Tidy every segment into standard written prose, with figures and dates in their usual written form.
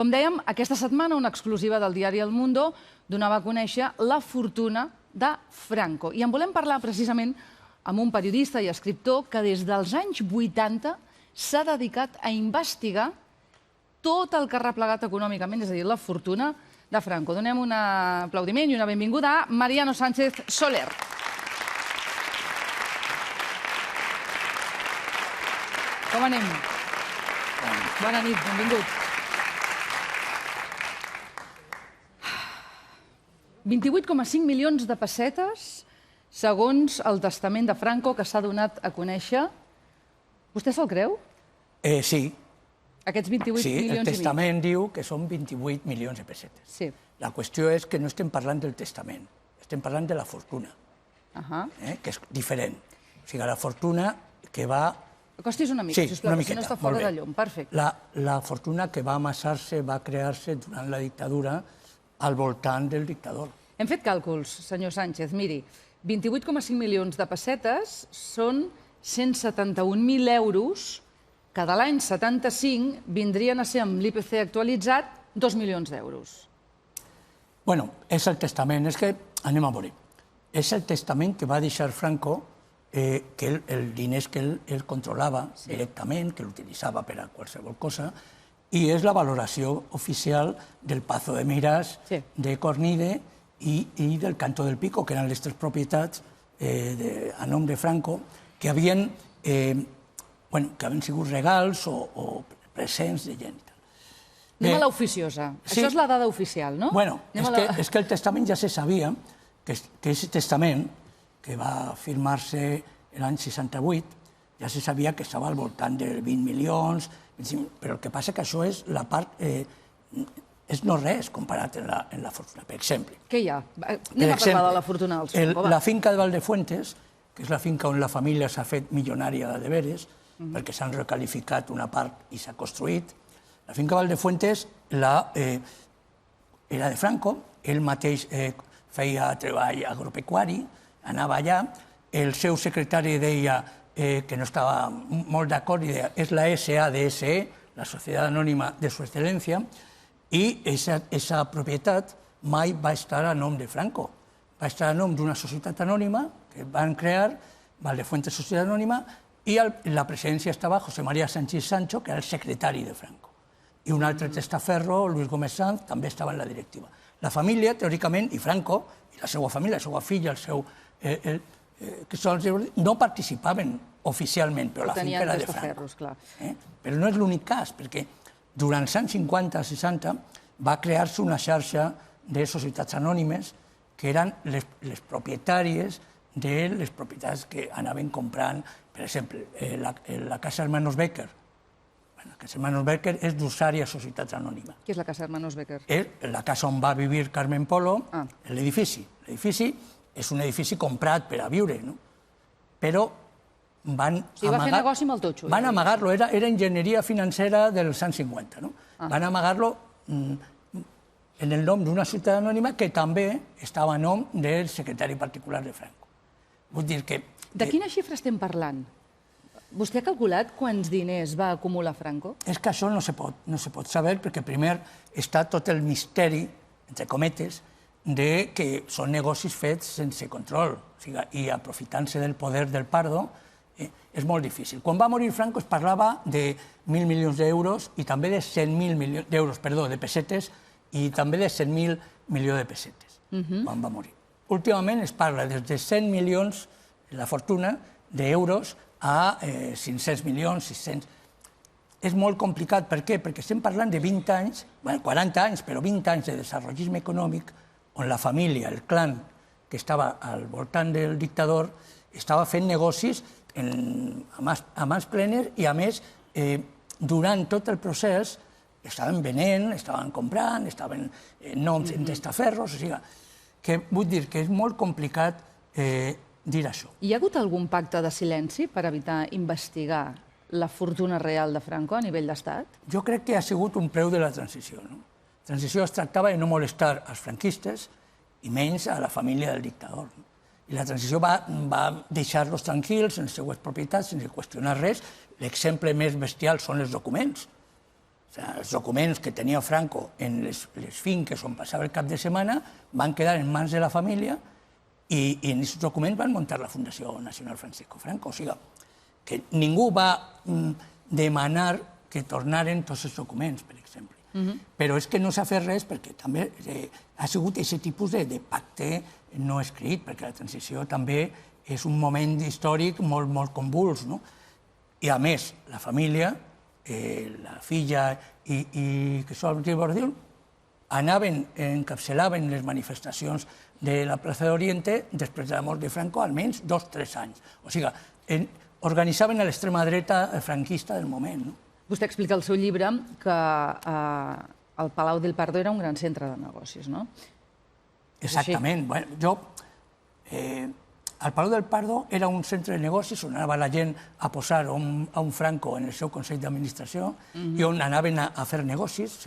Com dèiem, aquesta setmana una exclusiva del diari El Mundo donava a conèixer la fortuna de Franco. I en volem parlar precisament amb un periodista i escriptor que des dels anys 80 s'ha dedicat a investigar tot el que ha replegat econòmicament, és a dir, la fortuna de Franco. Donem un aplaudiment i una benvinguda a Mariano Sánchez Soler. Com anem? Bona nit, benvingut. 28,5 milions de pessetes, segons el testament de Franco, que s'ha donat a conèixer. Vostè se'l creu? Sí. Aquests 28 Sí, milions i el mig. testament diu que són 28 milions de pessetes. Sí. La qüestió és que no estem parlant del testament, estem parlant de la fortuna, que és diferent. O sigui, la fortuna que va... Acostis una mica, Sí, sisplau, una si no miqueta, està fora molt bé. de llum. Perfecte. La fortuna que va amassar-se, va crear-se durant la dictadura al voltant del dictador. Hem fet càlculs, senyor Sánchez. Miri, 28,5 milions de pessetes són 171.000 euros que de l'any 75 vindrien a ser, amb l'IPC actualitzat, 2 milions d'euros. Bueno, és el testament, és que anem a veure. És el testament que va deixar Franco, que el diners que ell controlava directament, que l'utilitzava per a qualsevol cosa, i és la valoració oficial del Pazo de Meirás, de Cornide i del Canto del Pico, que eren les tres propietats a nom de Franco, que havien sigut regals o presents de gent. Anem a l'oficiosa. Això és la dada oficial, no? Bueno, és que el testament ja se sabia, que aquest testament, que va firmar-se l'any 68, ja se sabia que estava al voltant de 20 milions, però el que passa que això és la part... és no res comparat amb la fortuna. Per exemple... Què hi ha? Anem a parlar de la fortuna del Franco. La finca de Valdefuentes, que és la finca on la família s'ha fet milionària de veres, perquè s'han recalificat una part i s'ha construït, la finca Valdefuentes era de Franco, ell mateix feia treball agropecuari, anava allà, el seu secretari deia que no estava molt d'acord i deia és la SADSE, la Societat Anònima de Su Excelencia, i aquesta propietat mai va estar a nom de Franco. Va estar a nom d'una societat anònima que van crear, Valdefuentes Societat Anònima, i la presidència estava José María Sánchez Sancho, que era el secretari de Franco. I un altre testaferro, Luis Gómez Sanz, també estava en la directiva. La família, teòricament, i Franco, i la seva família, la seva filla, no participaven oficialment, però la finca era de Franco. Però no és l'únic cas, perquè durant els anys 50-60 va crear-se una xarxa de societats anònimes que eren les propietàries de les propietats que anaven comprant, per exemple, la Casa Hermanos Becker. La Casa Hermanos Becker és d'Usària Societats Anònima. Què és la Casa Hermanos Becker? És la casa on va vivir Carmen Polo, l'edifici. L'edifici és un edifici comprat per a viure, no? Però van amagar... O sigui, va fer negoci amb el totxo. Van amagar-lo, era enginyeria financera dels anys 50, no? Van amagar-lo en el nom d'una societat anònima que també estava a nom del secretari particular de Franco. Vull dir que... De quina xifra estem parlant? Vostè ha calculat quants diners va acumular Franco? És que això no se pot saber perquè primer està tot el misteri, entre cometes, de que són negocis fets sense control i aprofitant-se del poder del Pardo és molt difícil. Quan va morir Franco es parlava de 1.000 milions d'euros i també de 100.000 milions d'euros, perdó, de pessetes, i també de 100.000 milions de pessetes, quan va morir. Últimament es parla des de 100 milions, la fortuna, d'euros a 500 milions, 600... És molt complicat. Per què? Perquè estem parlant de 20 anys, 40 anys, però 20 anys de desenvolupisme econòmic on la família, el clan que estava al voltant del dictador, estava fent negocis a mans plenes i, a més, durant tot el procés estaven venent, estaven comprant, estaven noms en testaferros, o sigui, que vull dir que és molt complicat dir això. Hi ha hagut algun pacte de silenci per evitar investigar la fortuna real de Franco a nivell d'estat? Jo crec que ha sigut un preu de la transició. La transició es tractava de no molestar als franquistes i menys a la família del dictador. I la transició va deixar-los tranquils en les seues propietats sense qüestionar res. L'exemple més bestial són els documents. Els documents que tenia Franco en les finques on passava el cap de setmana van quedar en mans de la família i en aquests documents van muntar la Fundació Nacional Francisco Franco. O sigui, que ningú va demanar que tornaren tots els documents, per exemple. Però és que no s'ha fet res perquè també ha sigut aquest tipus de pacte no escrit, perquè la transició també és un moment històric molt convuls. I a més, la família, la filla i que són el Bordiu, encapçalaven les manifestacions de la plaça d'Oriente després de la mort de Franco almenys 2 o 3 anys. O sigui, organitzaven a l'extrema dreta franquista del moment. Vostè explica al seu llibre que el Palau del Pardo era un gran centre de negocis, no? Exactament. El Palau del Pardo era un centre de negocis on anava la gent a posar a un Franco en el seu Consell d'Administració i on anaven a fer negocis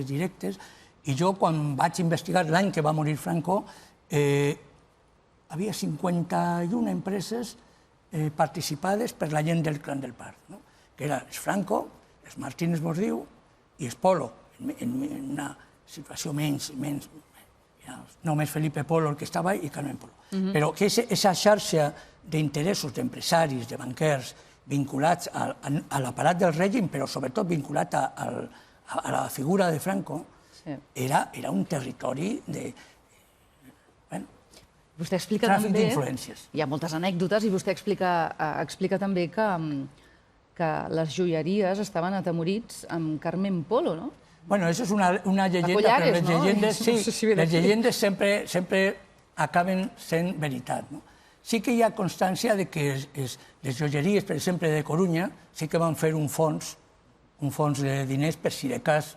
directes. I jo, quan vaig investigar l'any que va morir Franco, havia 51 empreses participades per la gent del clan del Pardo, que eren els Franco, els Martínez Bordiu i els Polo, en una situació menys, només Felipe Polo el que estava i Carmen Polo. Però que aquesta xarxa d'interessos, d'empresaris, de banquers, vinculats a l'aparat del règim, però sobretot vinculat a la figura de Franco, era un territori de Vostè explica tràfic també, d'influències. hi ha moltes anècdotes, i vostè explica també que les joieries estaven atemorits amb Carmen Polo, no? Bueno, això és una llegenda, però les llegendes sempre acaben sent veritat. Sí que hi ha constància de que les joieries, per exemple, de Corunya, sí que van fer un fons de diners per si de cas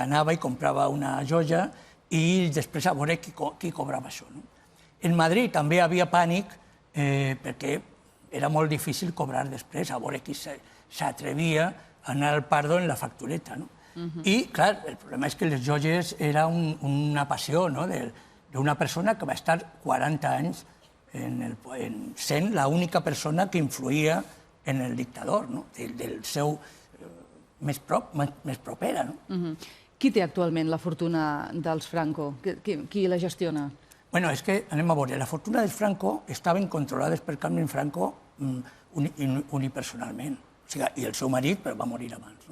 anava i comprava una joia i després a veure qui cobrava això. En Madrid també hi havia pànic perquè era molt difícil cobrar després, a veure qui s'atrevia a anar al Pardo en la factureta. I, clar, el problema és que les joies era una passió d'una persona que va estar 40 anys sent l'única persona que influïa en el dictador, del seu més propera. Qui té actualment la fortuna dels Franco? Qui la gestiona? Bueno, és que, anem a veure, la fortuna dels Franco estaven controlades per Carmen Franco unipersonalment. I el seu marit, però va morir abans.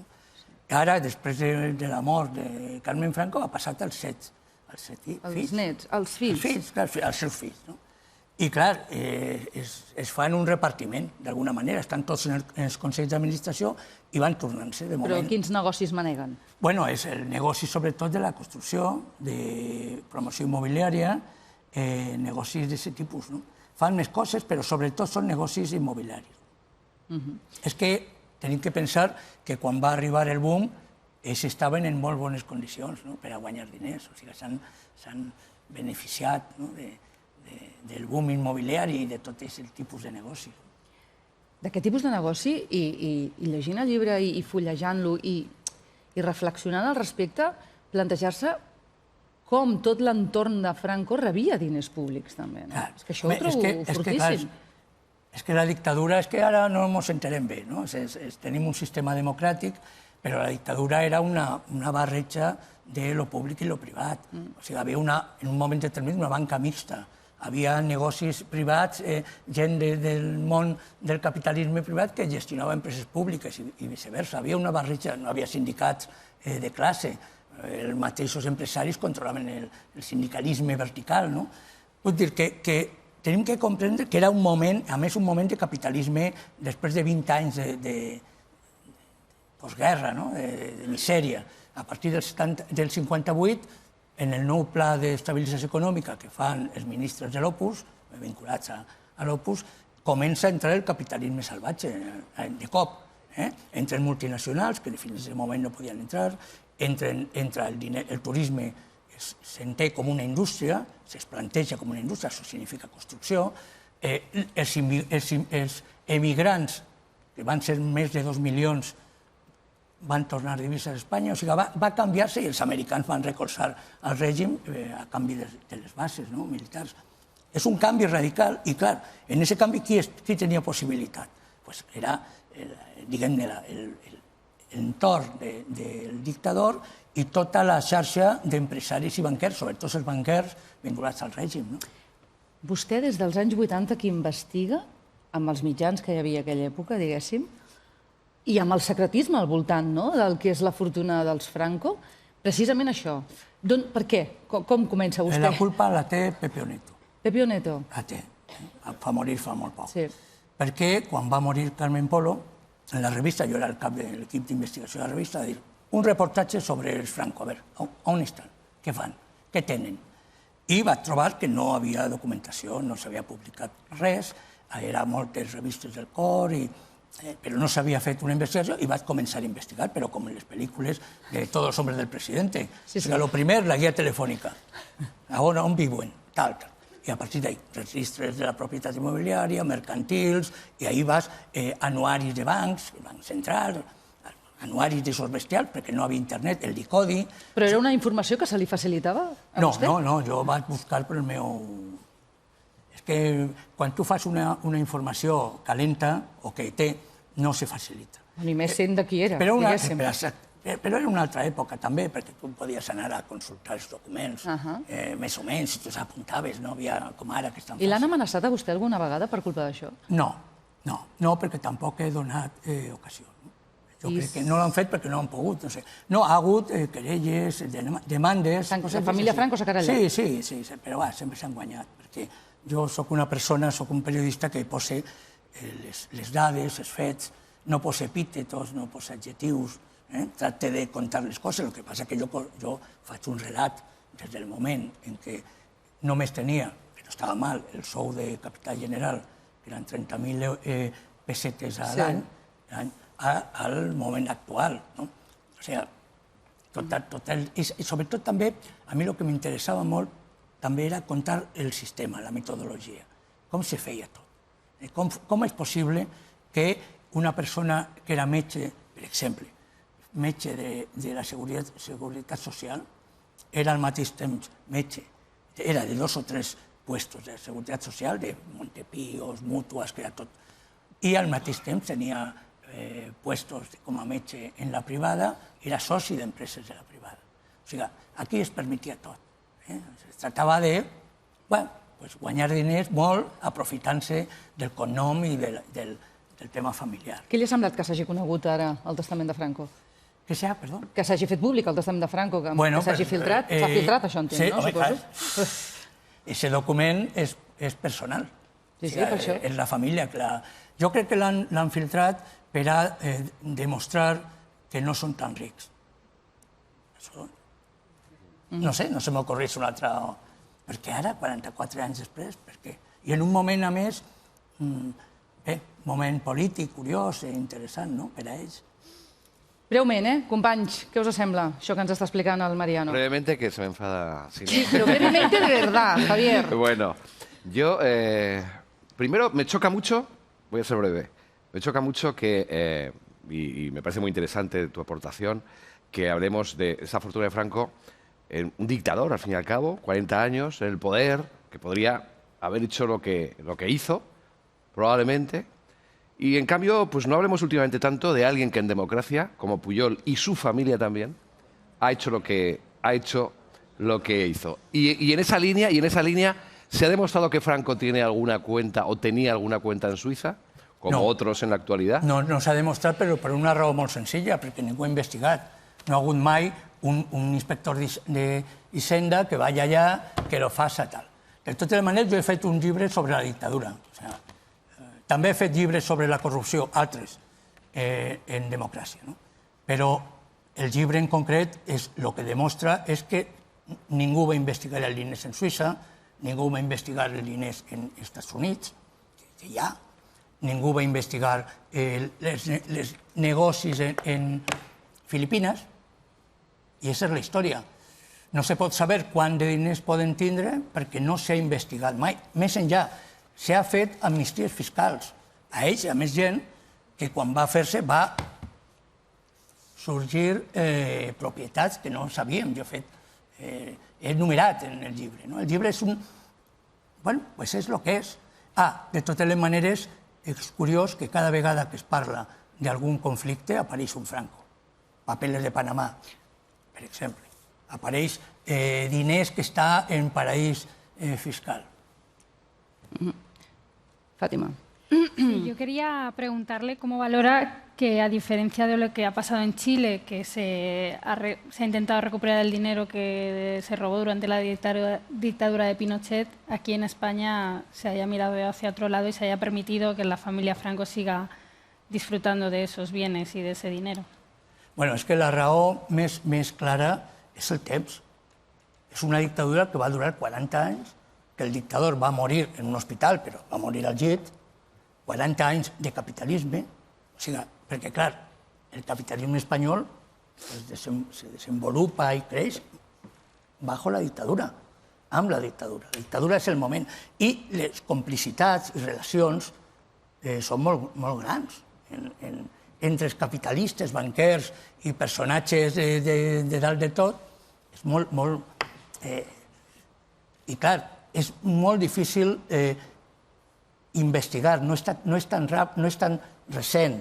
Ara, després de la mort de Carmen Franco, ha passat als 7 fills. Els nets, els fills. Els seus fills. I, clar, es fan un repartiment, d'alguna manera. Estan tots en els consells d'administració i van tornant-se, de moment. Però quins negocis maneguen? Bueno, és el negoci, sobretot, de la construcció, de promoció immobiliària, negocis d'aquest tipus. Fan més coses, però sobretot són negocis immobiliaris. És que tenim que pensar que quan va arribar el boom, ells estaven en molt bones condicions per a guanyar diners. O sigui, s'han beneficiat del boom immobiliari i de tot aquest tipus de negoci. D'aquest tipus de negoci, i llegint el llibre i fullejant-lo i reflexionant al respecte, plantejar-se com tot l'entorn de Franco rebia diners públics, també. És que això ho trobo fortíssim. És que la dictadura, és que ara no ens enterem bé, tenim un sistema democràtic, però la dictadura era una barreja de lo públic i lo privat. O sigui, havia en un moment determinat una banca mixta. Havia negocis privats, gent del món del capitalisme privat que gestionava empreses públiques i viceversa. Havia una barreja, no havia sindicats de classe. Els mateixos empresaris controlaven el sindicalisme vertical. Vull dir que tenim que comprendre que era un moment, a més un moment de capitalisme després de 20 anys de postguerra, de misèria. A partir del 58, en el nou pla d'estabilització econòmica que fan els ministres de l'Opus, vinculats a l'Opus, comença a entrar el capitalisme salvatge, de cop. Entren multinacionals, que fins a aquest moment no podien entrar, entra el turisme, s'entén com una indústria, es planteja com una indústria, això significa construcció. Els emigrants, que van ser més de 2 milions, van tornar divises a Espanya. O sigui, va canviar-se i els americans van recolzar el règim a canvi de les bases militars. És un canvi radical i, clar, en aquest canvi qui tenia possibilitat? Era, diguem-ne, l'entorn del dictador i tota la xarxa d'empresaris i banquers, sobretot els banquers vinculats al règim. Vostè, des dels anys 80, que investiga, amb els mitjans que hi havia a aquella època, diguéssim, i amb el secretisme al voltant del que és la fortuna dels Franco, precisament això. Per què? Com comença vostè? La culpa la té Pepeo Neto. Pepeo Neto? La té. Va morir fa molt poc. Sí. Perquè quan va morir Carmen Polo, en la revista, jo era el cap de l'equip d'investigació de la revista, va dir un reportatge sobre els Franco. A veure, on estan? Què fan? Què tenen? I vaig trobar que no havia documentació, no s'havia publicat res, era moltes revistes del cor, però no s'havia fet una investigació i vaig començar a investigar, però com en les pel·lícules de Todos los hombres del presidente. O sigui, lo primer, la guia telefònica. On viuen? Tal, tal. I a partir d'ahí, registres de la propietat immobiliària, mercantils, i ahí vas anuaris de bancs, Banc Central, anuaris d'aixòs bestials, perquè no havia internet, el DICODI... Però era una informació que se li facilitava a vostè? No, jo vaig buscar per el meu... És que quan tu fas una informació calenta o que té, no se facilita. Ni més sent de qui era, diguéssim. Però era una altra època també, perquè tu podies anar a consultar els documents, més o menys, si tu s'apuntaves, no havia com ara que és tan fàcil. I l'han amenaçat a vostè alguna vegada per culpa d'això? No, perquè tampoc he donat ocasió. Jo crec que no l'han fet perquè no han pogut. No, ha hagut querelles, demandes... La família Franco s'ha querellat? Sí, però sempre s'han guanyat, perquè jo soc una persona, soc un periodista que posa les dades, els fets, no posa epítetos, no posa adjectius, tracte de contar les coses, el que passa que jo faig un relat des del moment en què només tenia, que no estava mal, el sou de capità general, que eren 30.000 pessetes a l'any, al moment actual. O sigui, i sobretot també, a mi el que m'interessava molt també era contar el sistema, la metodologia, com se feia tot. Com és possible que una persona que era metge, per exemple, metge de la Seguretat Social, era al mateix temps metge, era de 2 o 3 puestos de Seguretat Social, de Montepíos, Mútues, que era tot, i al mateix temps tenia puestos com a metge en la privada, era soci d'empreses de la privada. O sigui, aquí es permetia tot. Es tractava de guanyar diners molt aprofitant-se del cognom i del tema familiar. Què li ha semblat que s'hagi conegut ara el testament de Franco? Que s'ha, perdó? Que s'hagi fet públic el testament de Franco, que s'hagi filtrat. S'ha filtrat, això entenc, no? Suposo. Aquest document és personal. Sí, per això. És la família. Jo crec que l'han filtrat per a demostrar que no són tan rics. No sé, no se m'ocorreix una altra... Per què ara, 44 anys després? Per què? I en un moment, a més, moment polític, curiós i interessant, no?, per a ells. Breument, companys, què us sembla, això que ens està explicant el Mariano? Brevemente, que se me enfada. Sí, pero brevemente de verdad, Javier. Bueno, yo, primero, me choca mucho, voy a ser breve, me choca mucho que, y me parece muy interesante tu aportación, que hablemos de esa fortuna de Franco, un dictador, al fin y al cabo, 40 años, en el poder, que podría haber hecho lo que hizo, probablemente. Y en cambio, pues no hablemos últimamente tanto de alguien que en democracia, como Pujol y su familia también, ha hecho lo que hizo. Y en esa línea se ha demostrado que Franco tiene alguna cuenta o tenía alguna cuenta en Suiza, como otros en la actualidad. No s'ha demostrat, però per una raó molt senzilla, perquè ningú ha investigat. No ha hagut mai un inspector d'Hisenda que vagi allà, que lo faça tal. De totes maneres, jo he fet un llibre sobre la dictadura. També he fet llibres sobre la corrupció, altres, en democràcia. Però el llibre en concret el que demostra és que ningú va investigar els diners en Suïssa, ningú va investigar els diners en Estats Units, que hi ha, ningú va investigar els negocis en Filipines, i aquesta és la història. No se pot saber quant de diners poden tindre perquè no s'ha investigat mai. Més enllà, s'ha fet amnisties fiscals a ells i a més gent que quan va fer-se va sorgir propietats que no sabíem. Jo he enumerat en el llibre. El llibre és un... Bueno, doncs és el que és. De totes les maneres, és curiós que cada vegada que es parla d'algun conflicte apareix un Franco. papeles de Panamà, per exemple. Apareix diners que està en paraís fiscal. Fátima. Yo quería preguntarle cómo valora que, a diferencia de lo que ha pasado en Chile, que se ha intentado recuperar el dinero que se robó durante la dictadura de Pinochet, aquí en España se haya mirado hacia otro lado y se haya permitido que la familia Franco siga disfrutando de esos bienes y de ese dinero. Bueno, és que la raó més clara és el temps. És una dictadura que va durar 40 anys, que el dictador va morir en un hospital, però va morir al llit, 40 anys de capitalisme, o sigui, perquè, clar, el capitalisme espanyol se desenvolupa i creix bajo la dictadura, amb la dictadura. La dictadura és el moment. I les complicitats i relacions són molt grans entre els capitalistes, banquers i personatges de dalt de tot. És molt... I, clar, és molt difícil investigar, no és tan recent.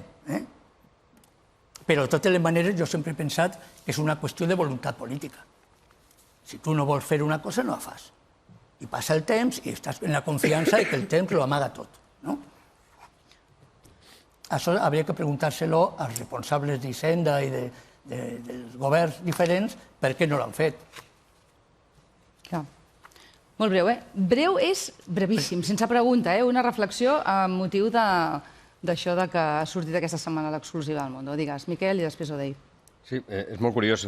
Però, de totes les maneres, jo sempre he pensat que és una qüestió de voluntat política. Si tu no vols fer una cosa, no la fas. I passa el temps i estàs en la confiança que el temps ho amaga tot. Això hauria que preguntar-se-lo als responsables d'Hisenda i dels governs diferents per què no l'han fet. Clar. Molt breu, eh? Breu és brevíssim, sense pregunta, una reflexió amb motiu d'això que ha sortit aquesta setmana l'exclusiva del Mundo. Digues, Miquel, i després Odei. Sí, és molt curiós,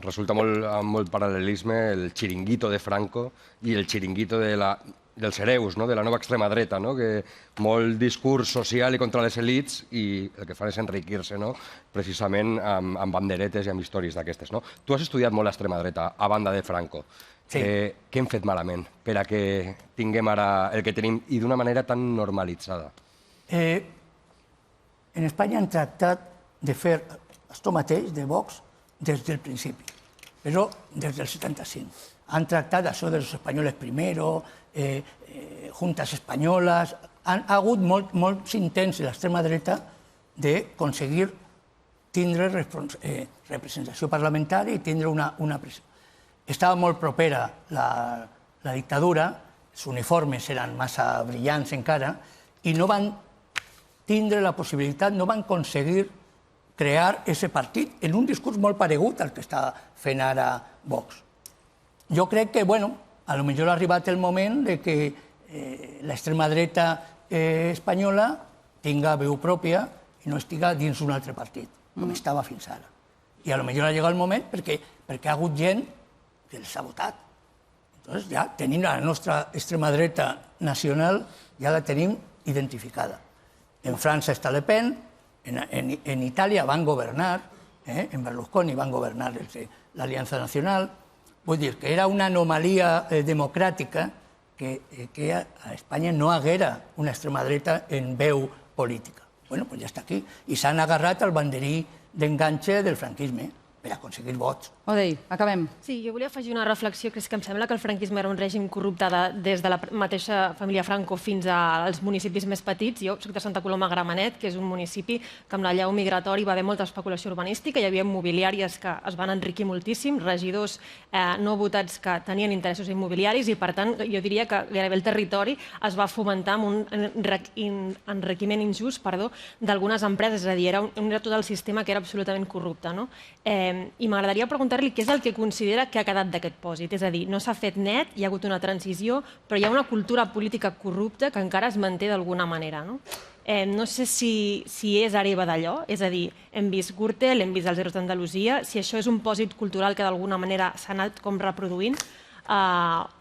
resulta molt paral·lelisme el xiringuito de Franco i el xiringuito dels hereus, de la nova extrema dreta, que molt discurs social i contra les elits i el que fan és enriquir-se precisament amb banderetes i amb històries d'aquestes. Tu has estudiat molt l'extrema dreta, a banda de Franco. Sí. Què hem fet malament per a que tinguem ara el que tenim i d'una manera tan normalitzada? En Espanya han tractat de fer això mateix de Vox des del principi, però des del 75. Han tractat això dels espanyoles primero, juntes espanyoles. Ha hagut molts intents de l'extrema dreta d'aconseguir tindre representació parlamentària i tindre una pressió. Estava molt propera la dictadura, els uniformes eren massa brillants encara, i no van tindre la possibilitat, no van aconseguir crear aquest partit en un discurs molt paregut al que està fent ara Vox. Jo crec que, a lo millor ha arribat el moment de que l'extrema dreta espanyola tinga veu pròpia i no estiga dins d'un altre partit, com estava fins ara. I a lo millor ha arribat el moment perquè ha hagut gent que els ha votat. Llavors ja tenim la nostra extrema dreta nacional, ja la tenim identificada. En França està Le Pen, en Itàlia van governar, en Berlusconi van governar l'Aliança Nacional. Vull dir que era una anomalia democràtica que a Espanya no haguera una extrema dreta en veu política. Doncs ja està aquí. I s'han agarrat al banderí d'enganxe del franquisme per aconseguir vots. Odei, acabem. Sí, jo volia afegir una reflexió, que és que em sembla que el franquisme era un règim corrupte des de la mateixa família Franco fins als municipis més petits. Jo soc de Santa Coloma Gramenet, que és un municipi que amb l'allau migratori va haver molta especulació urbanística, hi havia immobiliàries que es van enriquir moltíssim, regidors no votats que tenien interessos immobiliaris i, per tant, jo diria que gairebé el territori es va fomentar amb un enriquiment injust d'algunes empreses, és a dir, era tot el sistema que era absolutament corrupte. I m'agradaria preguntar-li què és el que considera que ha quedat d'aquest pòsit. És a dir, no s'ha fet net, hi ha hagut una transició, però hi ha una cultura política corrupta que encara es manté d'alguna manera. No sé si és hereva d'allò, és a dir, hem vist Gürtel, hem vist els Herois d'Andalusia, si això és un pòsit cultural que d'alguna manera s'ha anat com reproduint o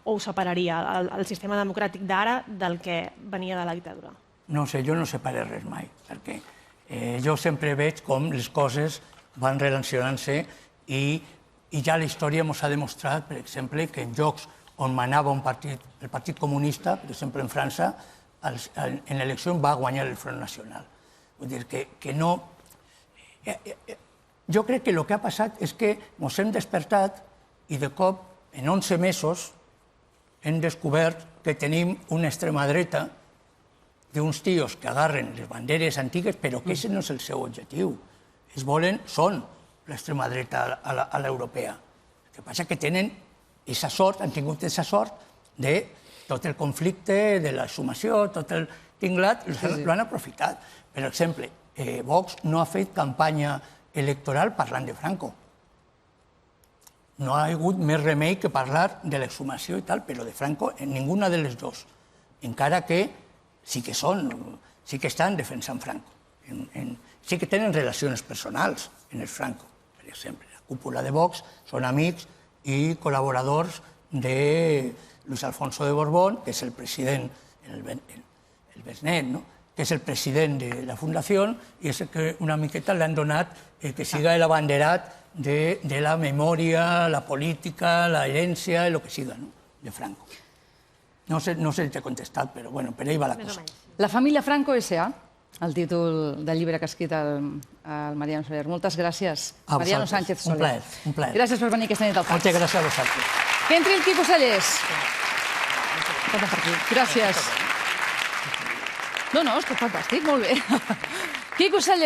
ho separaria el sistema democràtic d'ara del que venia de la dictadura. No sé, jo no separé res mai, perquè jo sempre veig com les coses van relacionant-se i ja la història ens ha demostrat, per exemple, que en llocs on manava el Partit Comunista, per exemple en França, en l'elecció va guanyar el Front Nacional. Vull dir que no... Jo crec que el que ha passat és que ens hem despertat i de cop, en 11 mesos, hem descobert que tenim una extrema dreta d'uns tios que agarren les banderes antigues, però que aquest no és el seu objectiu. Ells són l'extrema dreta a l'europea. El que passa que tenen aquesta sort, han tingut aquesta sort de tot el conflicte, de la sumació, tot el tinglat, l'han aprofitat. Per exemple, Vox no ha fet campanya electoral parlant de Franco. No ha hagut més remei que parlar de l'exhumació i tal, però de Franco en ninguna de les dues. Encara que sí que estan defensant Franco. Sí que tenen relacions personals en el Franco, per exemple. La cúpula de Vox són amics i col·laboradors de Luis Alfonso de Borbón, que és el president, el besnet, no? Que és el president de la fundació i és el que una miqueta li han donat que siga el abanderat de la memòria, la política, la herència, el que siga, no? De Franco. No sé si t'he contestat, però bueno, per ahí va la cosa. La família Franco S.A., el títol del llibre que ha escrit el Mariano Soler. Moltes gràcies, Mariano Sánchez Soler. Un plaer. Gràcies per venir aquesta nit al FAX. Moltes gràcies a vosaltres. Que entri el Quico Sallés. Gràcies. No, és que fantàstic, molt bé. Quico Sallés.